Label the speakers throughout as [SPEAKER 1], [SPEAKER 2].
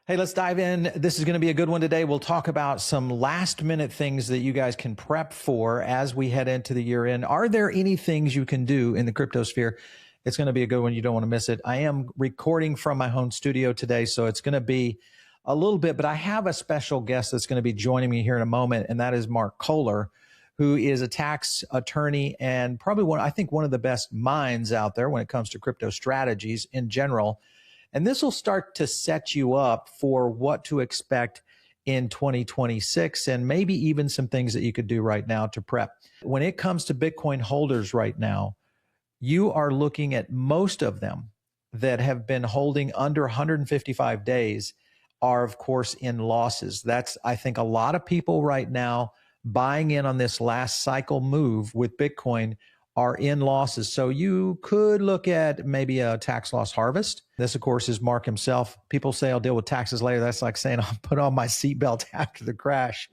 [SPEAKER 1] Hey, let's dive in. This is going to be a good one today. We'll talk about some last minute things that you guys can prep for as we head into the year end. Are there any things you can do in the crypto sphere? It's going to be a good one. You don't want to miss it. I am recording from my home studio today, so it's going to be a little bit, but I have a special guest that's going to be joining me here in a moment, and that is Mark Kohler, who is a tax attorney and probably one of the best minds out there when it comes to crypto strategies in general. And this will start to set you up for what to expect in 2026 and maybe even some things that you could do right now to prep. When it comes to Bitcoin holders right now, you are looking at most of them that have been holding under 155 days are, of course, in losses. That's, I think, a lot of people right now buying in on this last cycle move with Bitcoin are in losses. So you could look at maybe a tax loss harvest. This, of course, is Mark himself. People say I'll deal with taxes later. That's like saying I'll put on my seatbelt after the crash.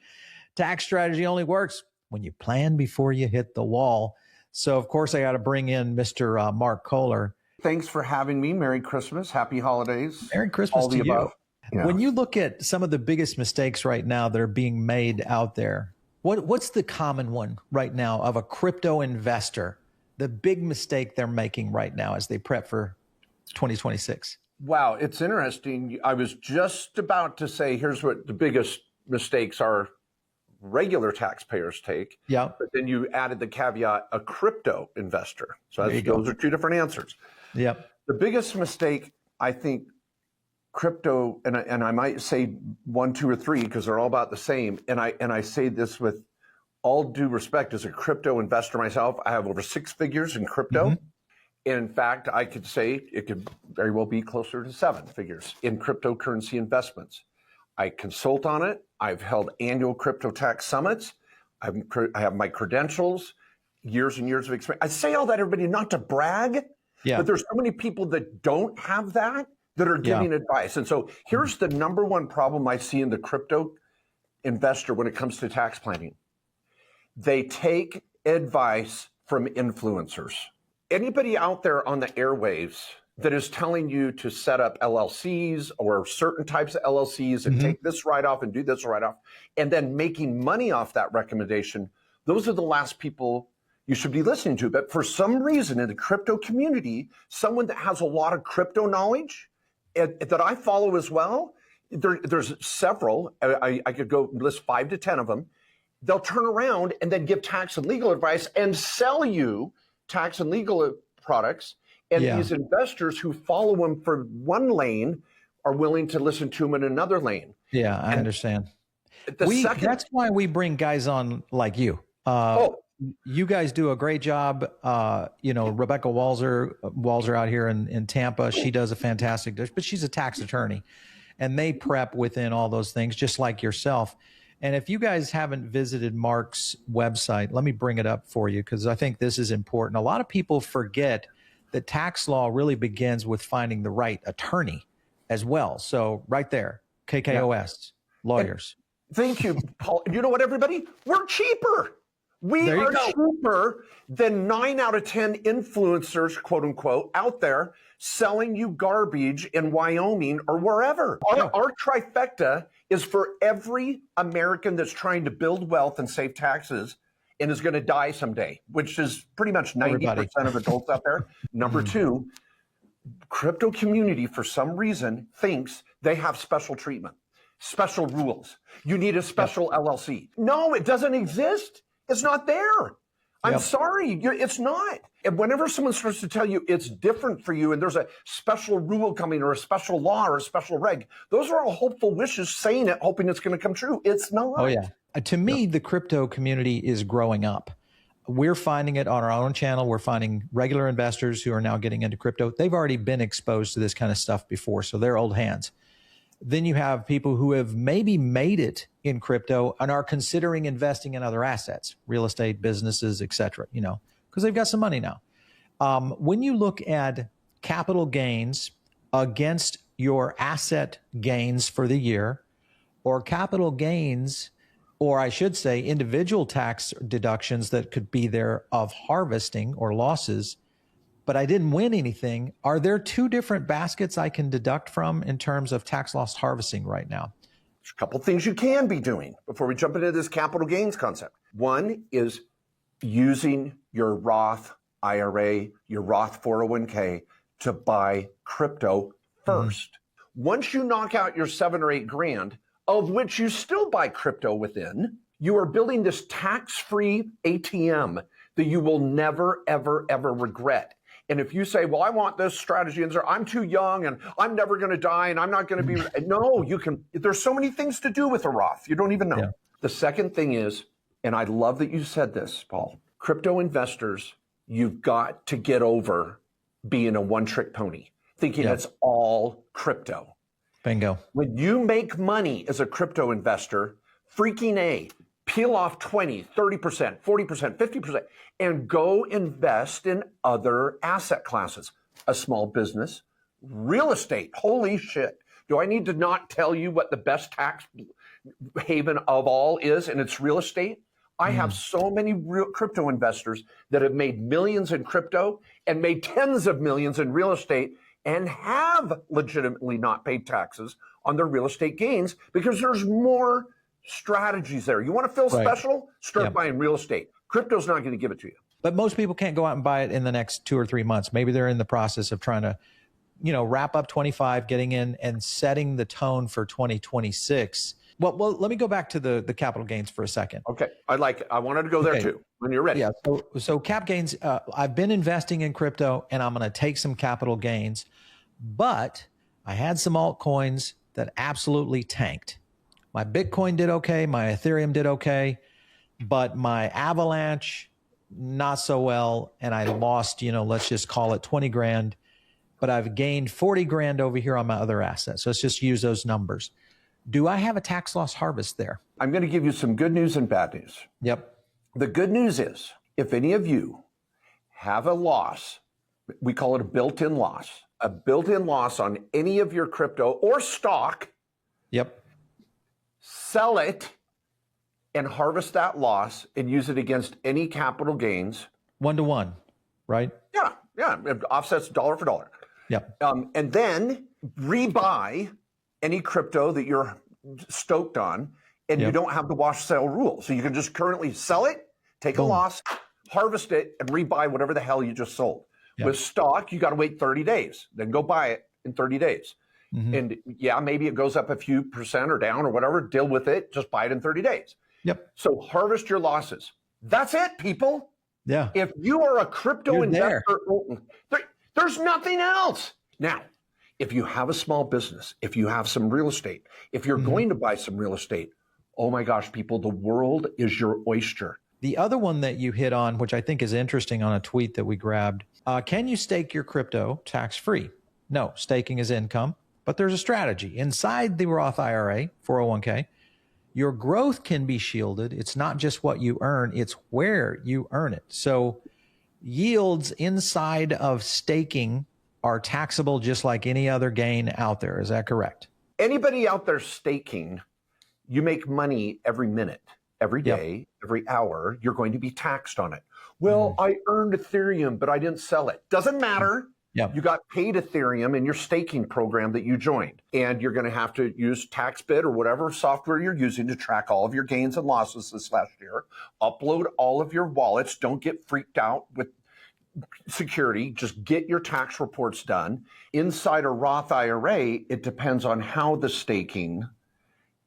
[SPEAKER 1] Tax strategy only works when you plan before you hit the wall. So, of course, I got to bring in Mr. Mark Kohler.
[SPEAKER 2] Thanks for having me. Merry Christmas. Happy holidays.
[SPEAKER 1] Merry Christmas to you.
[SPEAKER 2] Above. Yeah.
[SPEAKER 1] When you look at some of the biggest mistakes right now that are being made out there, what's the common one right now of a crypto investor? The big mistake they're making right now as they prep for 2026?
[SPEAKER 2] Wow, it's interesting. I was just about to say, here's what the biggest mistakes are regular taxpayers take.
[SPEAKER 1] Yeah.
[SPEAKER 2] But then you added the caveat, a crypto investor. So those are two different answers.
[SPEAKER 1] Yep.
[SPEAKER 2] The biggest mistake, I think, crypto, and I might say 1, 2, or 3 because they're all about the same. And I say this with all due respect. As a crypto investor myself, I have over 6 figures in crypto. Mm-hmm. In fact, I could say it could very well be closer to 7 figures in cryptocurrency investments. I consult on it. I've held annual crypto tax summits. I have my credentials, years and years of experience. I say all that, everybody, not to brag, but there's so many people that don't have that are giving advice. And so here's the number one problem I see in the crypto investor when it comes to tax planning. They take advice from influencers. Anybody out there on the airwaves that is telling you to set up LLCs or certain types of LLCs and take this write-off and do this write-off, and then making money off that recommendation, those are the last people you should be listening to. But for some reason in the crypto community, someone that has a lot of crypto knowledge that I follow as well, there's several, I could go list 5 to 10 of them. They'll turn around and then give tax and legal advice and sell you tax and legal products. And these investors who follow them for one lane are willing to listen to them in another lane.
[SPEAKER 1] Yeah, I understand. That's why we bring guys on like you. You guys do a great job. Rebecca Walzer out here in Tampa, she does a fantastic job, but she's a tax attorney and they prep within all those things, just like yourself. And if you guys haven't visited Mark's website, let me bring it up for you because I think this is important. A lot of people forget that tax law really begins with finding the right attorney as well. So right there, KKOS, lawyers.
[SPEAKER 2] And thank you, Paul. You know what, everybody? We're cheaper. We are cheaper than 9 out of 10 influencers, quote unquote, out there selling you garbage in Wyoming or wherever. Our trifecta is for every American that's trying to build wealth and save taxes and is going to die someday, which is pretty much 90% of adults out there. Number 2, crypto community, for some reason, thinks they have special treatment, special rules. You need a special LLC. No, it doesn't exist. It's not there. I'm sorry, it's not. And whenever someone starts to tell you it's different for you and there's a special rule coming or a special law or a special reg, those are all hopeful wishes saying it, hoping it's going to come true. It's not.
[SPEAKER 1] Oh, yeah. To me, the crypto community is growing up. We're finding it on our own channel. We're finding regular investors who are now getting into crypto. They've already been exposed to this kind of stuff before, so they're old hands. Then you have people who have maybe made it in crypto and are considering investing in other assets, real estate, businesses, et cetera, because they've got some money now. When you look at capital gains against your asset gains for the year, or capital gains, or I should say individual tax deductions that could be there of harvesting or losses, but I didn't win anything. Are there two different baskets I can deduct from in terms of tax loss harvesting right now?
[SPEAKER 2] There's a couple things you can be doing before we jump into this capital gains concept. One is using your Roth IRA, your Roth 401k to buy crypto first. Once you knock out your 7 or 8 grand, of which you still buy crypto within, you are building this tax-free ATM that you will never, ever, ever regret. And if you say, well, I want this strategy, and I'm too young, and I'm never going to die, and I'm not going to be, no, you can, there's so many things to do with a Roth. You don't even know. Yeah. The second thing is, and I love that you said this, Paul, crypto investors, you've got to get over being a one-trick pony, thinking it's all crypto.
[SPEAKER 1] Bingo.
[SPEAKER 2] When you make money as a crypto investor, freaking A, peel off 20, 30%, 40%, 50%, and go invest in other asset classes. A small business, real estate. Holy shit. Do I need to not tell you what the best tax haven of all is, and it's real estate? I have so many real crypto investors that have made millions in crypto and made tens of millions in real estate and have legitimately not paid taxes on their real estate gains because there's more strategies there. You want to feel special? Start buying real estate. Crypto's not going to give it to you.
[SPEAKER 1] But most people can't go out and buy it in the next 2 or 3 months. Maybe they're in the process of trying to, wrap up 25, getting in and setting the tone for 2026. Well, let me go back to the capital gains for a second.
[SPEAKER 2] Okay. I wanted to go there too when you're ready.
[SPEAKER 1] Yeah. So cap gains, I've been investing in crypto and I'm going to take some capital gains, but I had some altcoins that absolutely tanked. My Bitcoin did okay. My Ethereum did okay, but my Avalanche, not so well. And I lost, let's just call it 20 grand, but I've gained 40 grand over here on my other assets. So let's just use those numbers. Do I have a tax loss harvest there?
[SPEAKER 2] I'm going to give you some good news and bad news.
[SPEAKER 1] Yep.
[SPEAKER 2] The good news is if any of you have a loss, we call it a built-in loss on any of your crypto or stock.
[SPEAKER 1] Yep.
[SPEAKER 2] Sell it and harvest that loss and use it against any capital gains.
[SPEAKER 1] 1-to-1, right?
[SPEAKER 2] Yeah. It offsets dollar for dollar.
[SPEAKER 1] Yep.
[SPEAKER 2] And then rebuy any crypto that you're stoked on, and you don't have the wash sale rule. So you can just currently sell it, take a loss, harvest it, and rebuy whatever the hell you just sold. Yep. With stock, you got to wait 30 days, then go buy it in 30 days. And maybe it goes up a few percent or down or whatever, deal with it, just buy it in 30 days.
[SPEAKER 1] Yep.
[SPEAKER 2] So harvest your losses. That's it, people.
[SPEAKER 1] Yeah.
[SPEAKER 2] If you are a crypto investor, there's nothing else. Now, if you have a small business, if you have some real estate, if you're going to buy some real estate, oh my gosh, people, the world is your oyster.
[SPEAKER 1] The other one that you hit on, which I think is interesting on a tweet that we grabbed, can you stake your crypto tax-free? No, staking is income, but there's a strategy. Inside the Roth IRA, 401k, your growth can be shielded. It's not just what you earn, it's where you earn it. So yields inside of staking are taxable just like any other gain out there. Is that correct?
[SPEAKER 2] Anybody out there staking, you make money every minute, every day, every hour. You're going to be taxed on it. Well, I earned Ethereum, but I didn't sell it. Doesn't matter. You got paid Ethereum in your staking program that you joined. And you're going to have to use TaxBit or whatever software you're using to track all of your gains and losses this last year. Upload all of your wallets. Don't get freaked out with security. Just get your tax reports done. Inside a Roth IRA, it depends on how the staking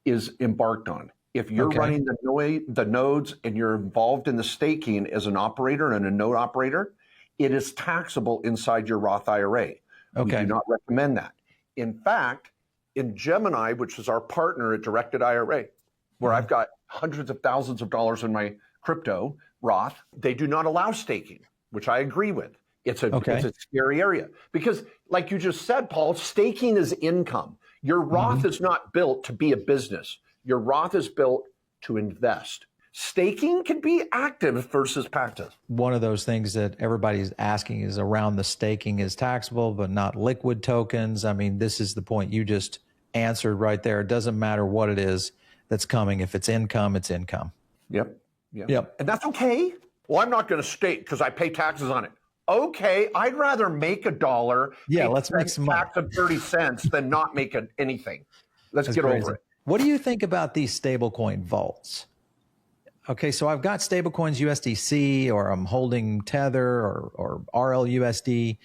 [SPEAKER 2] is embarked on. If you're running the nodes and you're involved in the staking as an operator and a node operator, it is taxable inside your Roth IRA. We do not recommend that. In fact, in Gemini, which is our partner at Directed IRA, where I've got hundreds of thousands of dollars in my crypto Roth, they do not allow staking, which I agree with. It's a scary area because, like you just said, Paul, staking is income. Your Roth is not built to be a business. Your Roth is built to invest. Staking can be active versus passive.
[SPEAKER 1] One of those things that everybody's asking is around the staking is taxable, but not liquid tokens. I mean, this is the point you just answered right there. It doesn't matter what it is that's coming. If it's income, it's income.
[SPEAKER 2] Yep. And that's okay. Well, I'm not going to stake because I pay taxes on it. Okay, I'd rather make $1.
[SPEAKER 1] Yeah,
[SPEAKER 2] pay
[SPEAKER 1] let's make some money.
[SPEAKER 2] tax of 30 cents than not make anything. Let's get
[SPEAKER 1] crazy.
[SPEAKER 2] over it.
[SPEAKER 1] What do you think about these stablecoin vaults? Okay, so I've got stablecoins USDC, or I'm holding Tether or RLUSD,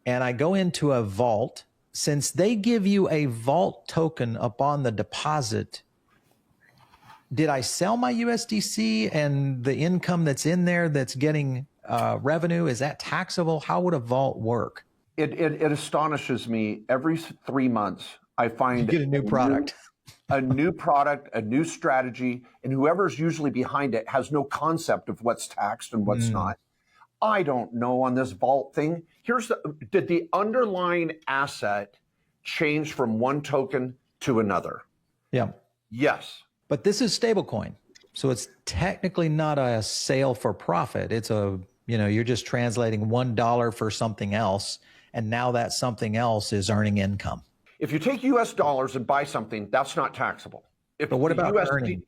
[SPEAKER 1] and I go into a vault. Since they give you a vault token upon the deposit, did I sell my USDC and the income that's in there that's getting revenue? Is that taxable? How would a vault work?
[SPEAKER 2] It astonishes me. Every 3 months, I find
[SPEAKER 1] You get a new product.
[SPEAKER 2] a new product, a new strategy, and whoever's usually behind it has no concept of what's taxed and what's not. I don't know on this vault thing. Did the underlying asset change from one token to another?
[SPEAKER 1] Yeah.
[SPEAKER 2] Yes.
[SPEAKER 1] But this is stablecoin. So it's technically not a sale for profit. It's you're just translating $1 for something else. And now that something else is earning income.
[SPEAKER 2] If you take US dollars and buy something, that's not taxable.
[SPEAKER 1] But what about earning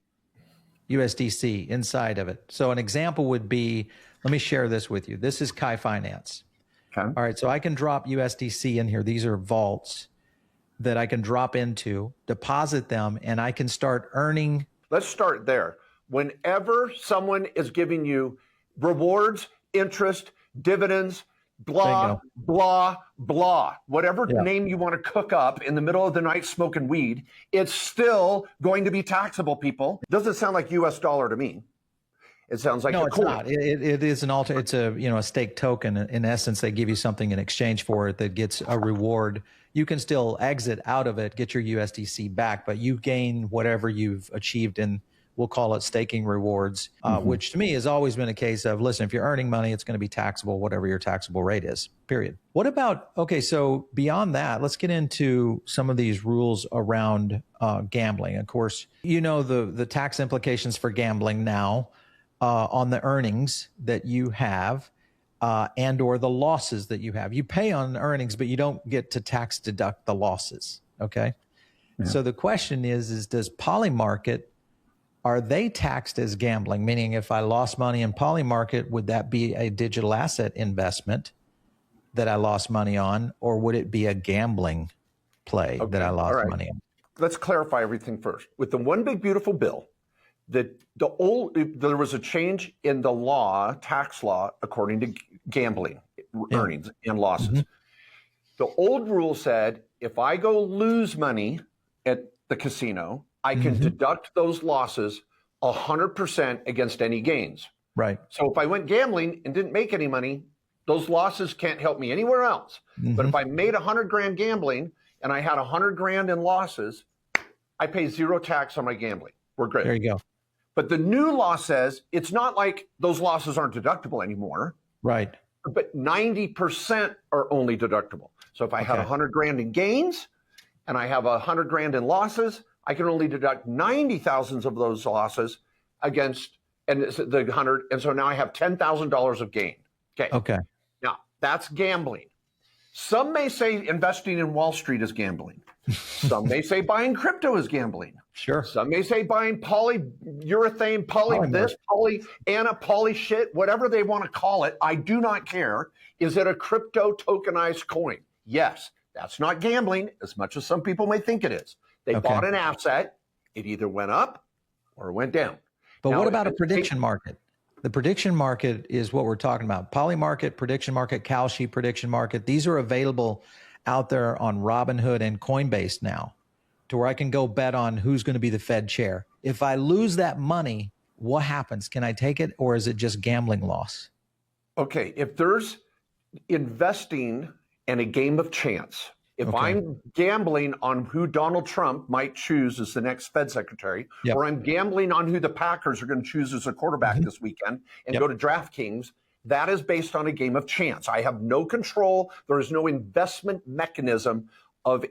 [SPEAKER 1] USDC inside of it? So an example would be, let me share this with you. This is Kai Finance.
[SPEAKER 2] Okay.
[SPEAKER 1] All right, so I can drop USDC in here. These are vaults that I can drop into, deposit them, and I can start earning.
[SPEAKER 2] Let's start there. Whenever someone is giving you rewards, interest, dividends, blah, blah, blah, whatever name you want to cook up in the middle of the night smoking weed, it's still going to be taxable, people. It doesn't sound like US dollar to me. It sounds like
[SPEAKER 1] no,
[SPEAKER 2] it's
[SPEAKER 1] not. It is an alter. It's a stake token. In essence, they give you something in exchange for it that gets a reward. You can still exit out of it, get your USDC back, but you gain whatever you've achieved in, we'll call it staking rewards, which to me has always been a case of, listen, if you're earning money, it's going to be taxable, whatever your taxable rate is, period. What about, okay, so beyond that, let's get into some of these rules around gambling. Of course, the tax implications for gambling now on the earnings that you have and or the losses that you have. You pay on earnings, but you don't get to tax deduct the losses, okay? Yeah. So the question is does Polymarket, are they taxed as gambling? Meaning if I lost money in Polymarket, would that be a digital asset investment that I lost money on, or would it be a gambling play that I lost money on?
[SPEAKER 2] Let's clarify everything first. With the one big beautiful bill, there was a change in the law, tax law, according to gambling earnings and losses. The old rule said, if I go lose money at the casino, I can deduct those losses 100% against any gains.
[SPEAKER 1] Right.
[SPEAKER 2] So if I went gambling and didn't make any money, those losses can't help me anywhere else. But if I made 100 grand gambling and I had 100 grand in losses, I pay zero tax on my gambling. We're great.
[SPEAKER 1] There you go.
[SPEAKER 2] But the new law says it's not like those losses aren't deductible anymore.
[SPEAKER 1] Right.
[SPEAKER 2] But 90% are only deductible. So if I had 100 grand in gains and I have 100 grand in losses, I can only deduct 90,000 of those losses against the 100. And so now I have $10,000 of gain. Okay. Now that's gambling. Some may say investing in Wall Street is gambling. Some may say buying crypto is gambling.
[SPEAKER 1] Sure.
[SPEAKER 2] Some may say buying polyurethane, poly shit, whatever they want to call it. I do not care. Is it a crypto tokenized coin? Yes. That's not gambling as much as some people may think it is. They bought an asset. It either went up or went down.
[SPEAKER 1] But now, what about a prediction market? The prediction market is what we're talking about. Polymarket, prediction market, Kalshi prediction market. These are available out there on Robinhood and Coinbase now, to where I can go bet on who's going to be the Fed chair. If I lose that money, what happens? Can I take it, or is it just gambling loss? Okay,
[SPEAKER 2] if there's investing in a game of chance, if I'm gambling on who Donald Trump might choose as the next Fed secretary, or I'm gambling on who the Packers are going to choose as a quarterback this weekend and go to DraftKings, that is based on a game of chance. I have no control. There is no investment mechanism of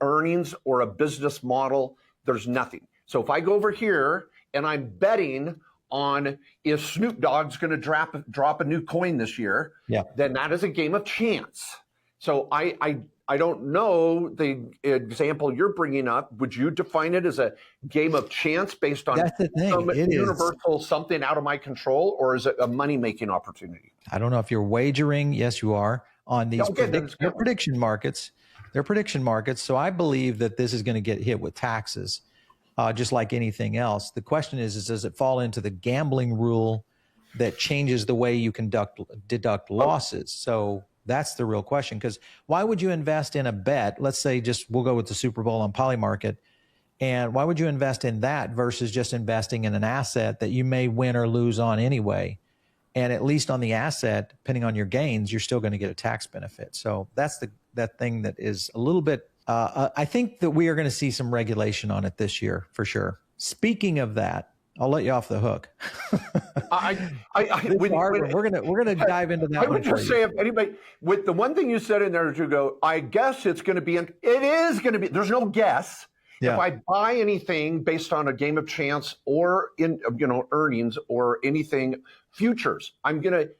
[SPEAKER 2] earnings or a business model. There's nothing. So if I go over here and I'm betting on if Snoop Dogg's going to drop a new coin this year, then that is a game of chance. So I I don't know the example you're bringing up. Would you define it as a game of chance based on
[SPEAKER 1] That's the thing.
[SPEAKER 2] some
[SPEAKER 1] It is.
[SPEAKER 2] universal something out of my control, or is it a money-making opportunity?
[SPEAKER 1] I don't know if you're wagering. Yes, you are on these
[SPEAKER 2] Okay,
[SPEAKER 1] they're prediction markets. They're prediction markets. So I believe that this is going to get hit with taxes, just like anything else. The question is does it fall into the gambling rule that changes the way you deduct losses? So that's the real question. Because why would you invest in a bet? Let's say we'll go with the Super Bowl on Polymarket. And why would you invest in that versus just investing in an asset that you may win or lose on anyway? And at least on the asset, depending on your gains, you're still going to get a tax benefit. So that's that thing that is a little bit, I think that we are going to see some regulation on it this year for sure. Speaking of that, I'll let you off the hook. We're gonna dive into that.
[SPEAKER 2] I would just say, if anybody, with the one thing you said in there, to go, I guess it's going to be. It is going to be. There's no guess. Yeah. If I buy anything based on a game of chance or in earnings or anything futures, I'm going to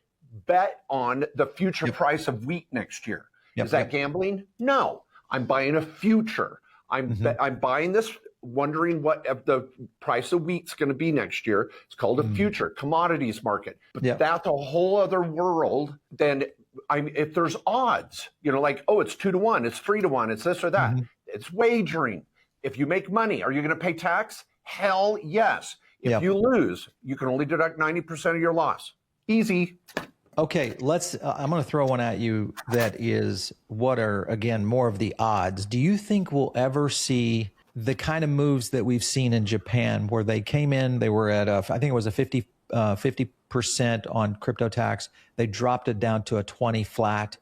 [SPEAKER 2] bet on the future price of wheat next year. Is that gambling? No, I'm buying a future. I'm buying this, wondering what the price of wheat's going to be next year. It's called a future commodities market. But that's a whole other world than if there's odds, like, oh, it's 2-1, it's 3-1, it's this or that. It's wagering. If you make money, are you going to pay tax? Hell yes. If you lose, you can only deduct 90% of your loss. Easy.
[SPEAKER 1] Okay, I'm going to throw one at you that is what are, again, more of the odds. Do you think we'll ever see the kind of moves that we've seen in Japan where they came in, they were at I think it was a 50% on crypto tax. They dropped it down to a 20 flat.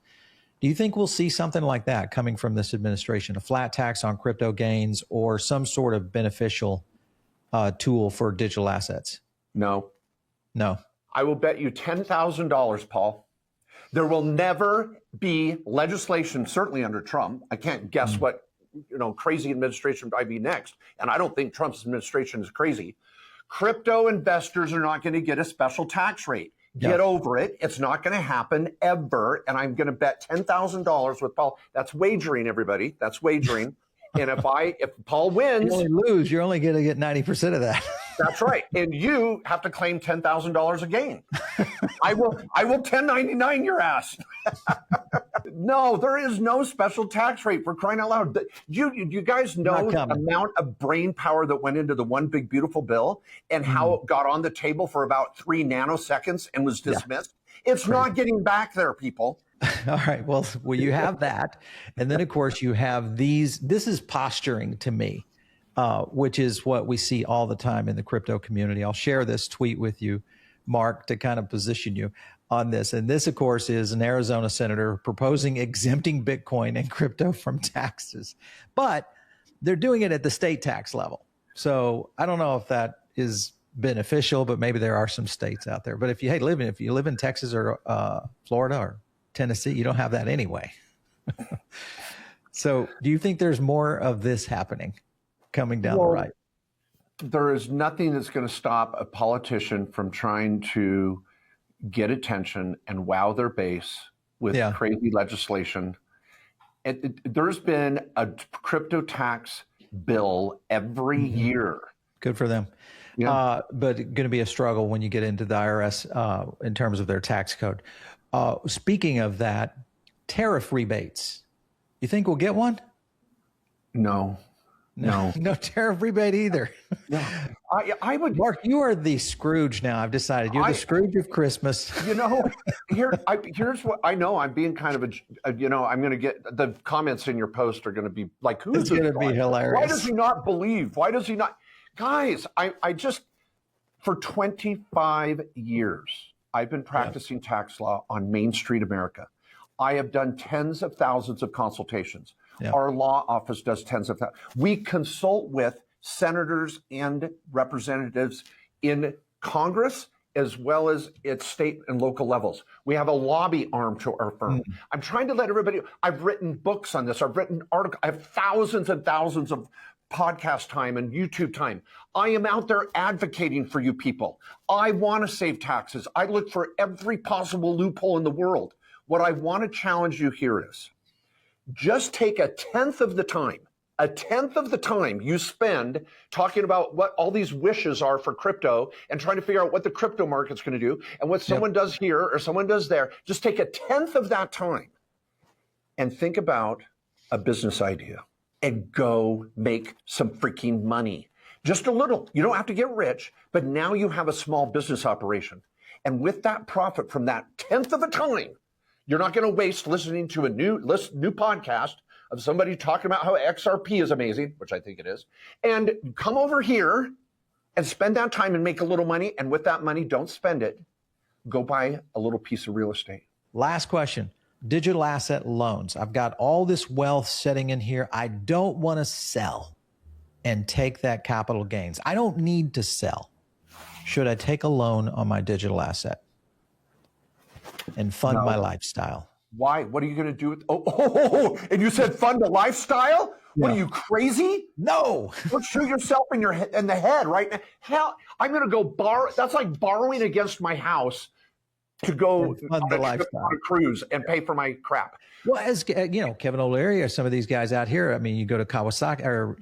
[SPEAKER 1] Do you think we'll see something like that coming from this administration, a flat tax on crypto gains or some sort of beneficial tool for digital assets?
[SPEAKER 2] No. I will bet you $10,000, Paul. There will never be legislation, certainly under Trump. I can't guess what crazy administration might be next. And I don't think Trump's administration is crazy. Crypto investors are not going to get a special tax rate. Get over it. It's not going to happen ever. And I'm going to bet $10,000 with Paul. That's wagering, everybody. That's wagering. And if Paul wins,
[SPEAKER 1] you only lose. You're only going to get 90% of that.
[SPEAKER 2] That's right. And you have to claim $10,000 a gain. I will 1099 your ass. No, there is no special tax rate, for crying out loud. You guys know the amount of brain power that went into the one big beautiful bill and how it got on the table for about 3 nanoseconds and was dismissed? It's not getting back there, people.
[SPEAKER 1] All right. Well, you have that. And then, of course, you have these. This is posturing to me, which is what we see all the time in the crypto community. I'll share this tweet with you, Mark, to kind of position you on this. And this, of course, is an Arizona senator proposing exempting Bitcoin and crypto from taxes. But they're doing it at the state tax level. So I don't know if that is beneficial, but maybe there are some states out there. But if you live in Texas or Florida or Tennessee, you don't have that anyway. So do you think there's more of this happening coming down the right?
[SPEAKER 2] There is nothing that's going to stop a politician from trying to get attention and wow their base with crazy legislation. There's been a crypto tax bill every year.
[SPEAKER 1] Good for them. Yeah. But going to be a struggle when you get into the IRS in terms of their tax code. Speaking of that, tariff rebates. You think we'll get one?
[SPEAKER 2] No.
[SPEAKER 1] No tariff rebate either.
[SPEAKER 2] No. I would.
[SPEAKER 1] Mark, you are the Scrooge now. I've decided you're the Scrooge of Christmas.
[SPEAKER 2] Here's what I know. I'm being kind of I'm going to get the comments in your post are going to be like, who is this? It's going to be hilarious. Why does he not believe? Why does he not? Guys, I just, for 25 years, I've been practicing tax law on Main Street America. I have done tens of thousands of consultations. Yeah. Our law office does tens of thousands. We consult with senators and representatives in Congress as well as at state and local levels. We have a lobby arm to our firm. I'm trying to let everybody, I've written books on this. I've written articles. I have thousands and thousands of podcast time and YouTube time. I am out there advocating for you people. I want to save taxes. I look for every possible loophole in the world. What I want to challenge you here is, Just take a tenth of the time you spend talking about what all these wishes are for crypto and trying to figure out what the crypto market's going to do and what someone does here or someone does there. Just take a tenth of that time and think about a business idea and go make some freaking money. Just a little. You don't have to get rich, but now you have a small business operation. And with that profit from that tenth of a time, you're not going to waste listening to a new podcast of somebody talking about how XRP is amazing, which I think it is, and come over here and spend that time and make a little money. And with that money, don't spend it. Go buy a little piece of real estate.
[SPEAKER 1] Last question. Digital asset loans. I've got all this wealth sitting in here. I don't want to sell and take that capital gains. I don't need to sell. Should I take a loan on my digital asset and fund my lifestyle?
[SPEAKER 2] Why? What are you going to do with? And you said fund a lifestyle? Yeah. What are you, crazy?
[SPEAKER 1] No.
[SPEAKER 2] Don't shoot yourself in the head right now. Hell, I'm going to go borrow. That's like borrowing against my house to go on a cruise and pay for my crap.
[SPEAKER 1] Well, as you know, Kevin O'Leary or some of these guys out here, I mean, you go to Kawasaki or,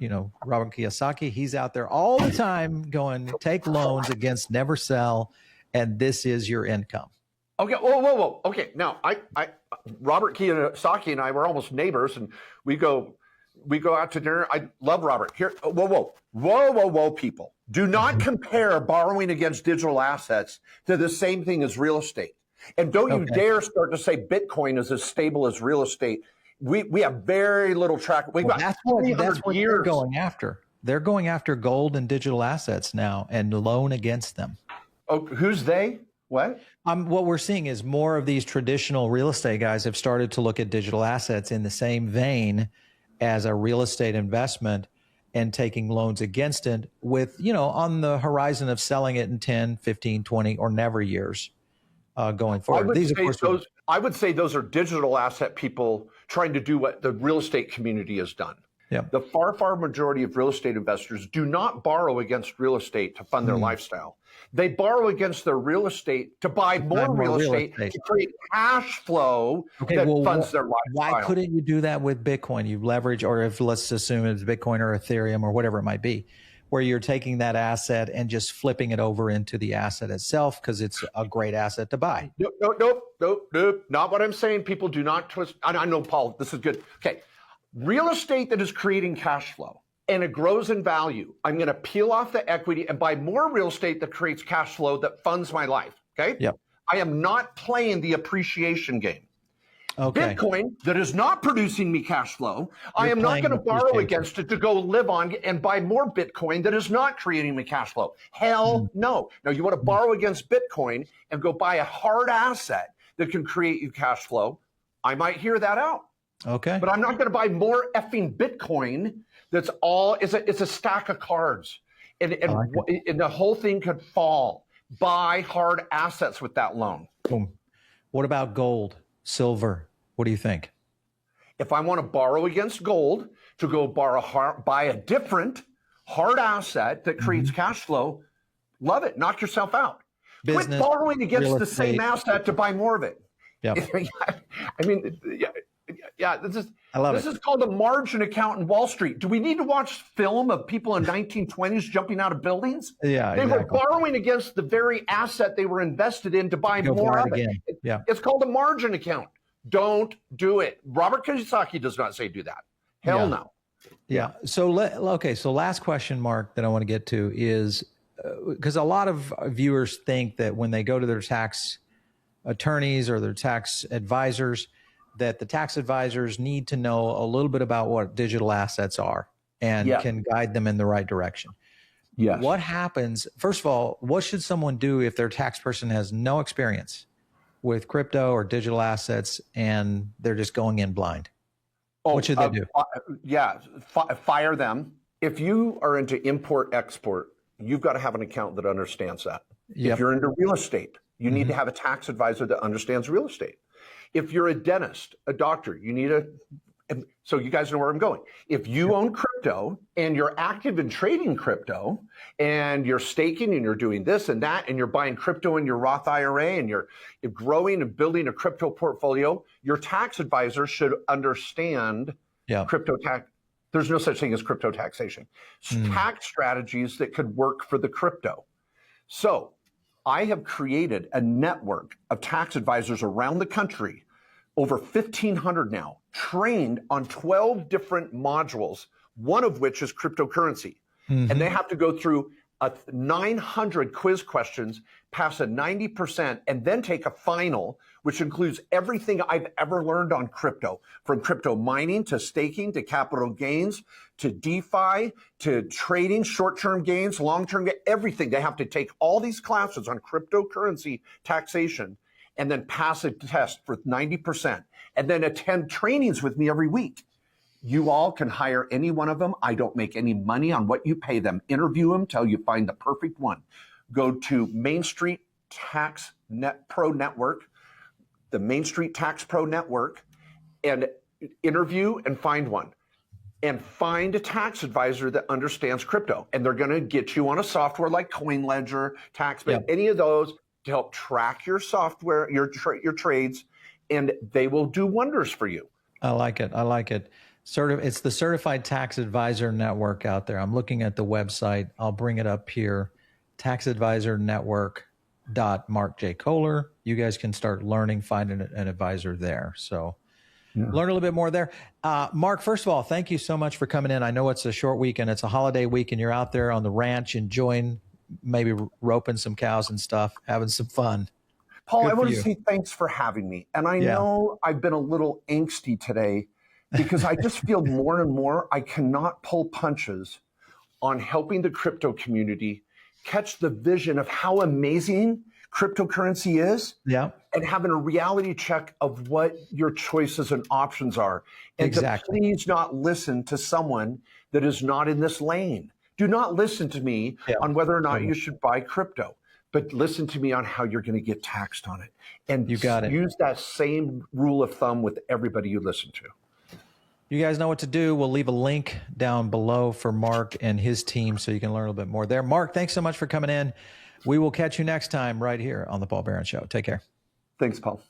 [SPEAKER 1] Robert Kiyosaki, he's out there all the time going, take loans against never sell, and this is your income.
[SPEAKER 2] Okay, whoa. Okay, now Robert Kiyosaki and I were almost neighbors, and we go out to dinner. I love Robert. Here, whoa, people. Do not compare borrowing against digital assets to the same thing as real estate. And don't you dare start to say Bitcoin is as stable as real estate. We have very little track.
[SPEAKER 1] That's what they're going after. They're going after gold and digital assets now and loan against them.
[SPEAKER 2] Oh, who's they? What?
[SPEAKER 1] What we're seeing is more of these traditional real estate guys have started to look at digital assets in the same vein as a real estate investment and taking loans against it with, on the horizon of selling it in 10, 15, 20, or never years going forward.
[SPEAKER 2] I would say those are digital asset people trying to do what the real estate community has done.
[SPEAKER 1] Yep.
[SPEAKER 2] The far majority of real estate investors do not borrow against real estate to fund their lifestyle. They borrow against their real estate to buy more real estate to create cash flow that funds their lifestyle.
[SPEAKER 1] Why couldn't you do that with Bitcoin? You leverage, or if let's assume it's Bitcoin or Ethereum or whatever it might be, where you're taking that asset and just flipping it over into the asset itself because it's a great asset to buy.
[SPEAKER 2] Nope. Not what I'm saying. People do not twist. I know, Paul, this is good. Okay. Real estate that is creating cash flow and it grows in value. I'm going to peel off the equity and buy more real estate that creates cash flow that funds my life. Okay.
[SPEAKER 1] Yep.
[SPEAKER 2] I am not playing the appreciation game.
[SPEAKER 1] Okay.
[SPEAKER 2] Bitcoin that is not producing me cash flow, I am not going to borrow against it to go live on and buy more Bitcoin that is not creating me cash flow. Hell no. Now you want to borrow against Bitcoin and go buy a hard asset that can create you cash flow. I might hear that out.
[SPEAKER 1] Okay.
[SPEAKER 2] But I'm not going to buy more effing Bitcoin. It's a stack of cards. And the whole thing could fall. Buy hard assets with that loan.
[SPEAKER 1] Boom. What about gold, silver? What do you think?
[SPEAKER 2] If I want to borrow against gold to go buy a different hard asset that creates cash flow, love it. Knock yourself out.
[SPEAKER 1] Business,
[SPEAKER 2] quit borrowing against the same asset to buy more of it.
[SPEAKER 1] Yeah.
[SPEAKER 2] I mean, yeah. This is called a margin account in Wall Street. Do we need to watch film of people in 1920s jumping out of buildings?
[SPEAKER 1] Yeah,
[SPEAKER 2] they were borrowing against the very asset they were invested in to buy more of it.
[SPEAKER 1] Yeah.
[SPEAKER 2] It's called a margin account. Don't do it. Robert Kiyosaki does not say do that. Hell no.
[SPEAKER 1] Yeah. So last question, Mark, that I want to get to is because a lot of viewers think that when they go to their tax attorneys or their tax advisors, that the tax advisors need to know a little bit about what digital assets are and can guide them in the right direction.
[SPEAKER 2] Yes.
[SPEAKER 1] What happens, first of all, what should someone do if their tax person has no experience with crypto or digital assets and they're just going in blind? What should they do?
[SPEAKER 2] Fire them. If you are into import-export, you've got to have an accountant that understands that. If you're into real estate, you need to have a tax advisor that understands real estate. If you're a dentist, a doctor, you need so you guys know where I'm going. If you own crypto, crypto and you're active in trading crypto and you're staking and you're doing this and that and you're buying crypto in your Roth IRA and you're growing and building a crypto portfolio, your tax advisor should understand crypto tax. There's no such thing as crypto taxation. Tax strategies that could work for the crypto. So I have created a network of tax advisors around the country, over 1,500 now, trained on 12 different modules, one of which is cryptocurrency. And they have to go through 900 quiz questions, pass a 90%, and then take a final, which includes everything I've ever learned on crypto, from crypto mining to staking to capital gains to DeFi to trading, short-term gains, long-term gains, everything. They have to take all these classes on cryptocurrency taxation and then pass a test for 90%, and then attend trainings with me every week. You all can hire any one of them. I don't make any money on what you pay them. Interview them till you find the perfect one. Go to Main Street Tax Pro Network, the Main Street Tax Pro Network, and interview and find one. And find a tax advisor that understands crypto. And they're going to get you on a software like CoinLedger, TaxBase, any of those to help track your software, your trades, and they will do wonders for you.
[SPEAKER 1] I like it. I like it. It's the Certified Tax Advisor Network out there. I'm looking at the website. I'll bring it up here. taxadvisornetwork.markjkohler. You guys can start learning, finding an advisor there. So learn a little bit more there. Mark, first of all, thank you so much for coming in. I know it's a short weekend. It's a holiday week, and you're out there on the ranch enjoying, maybe roping some cows and stuff, having some fun.
[SPEAKER 2] Paul, I want to say thanks for having me. And I know I've been a little angsty today because I just feel more and more I cannot pull punches on helping the crypto community catch the vision of how amazing cryptocurrency is, and having a reality check of what your choices and options are. And to please not listen to someone that is not in this lane. Do not listen to me on whether or not you should buy crypto, but listen to me on how you're going to get taxed on it. And use that same rule of thumb with everybody you listen to.
[SPEAKER 1] You guys know what to do. We'll leave a link down below for Mark and his team so you can learn a little bit more there. Mark, thanks so much for coming in. We will catch you next time right here on The Paul Barron Show. Take care.
[SPEAKER 2] Thanks, Paul.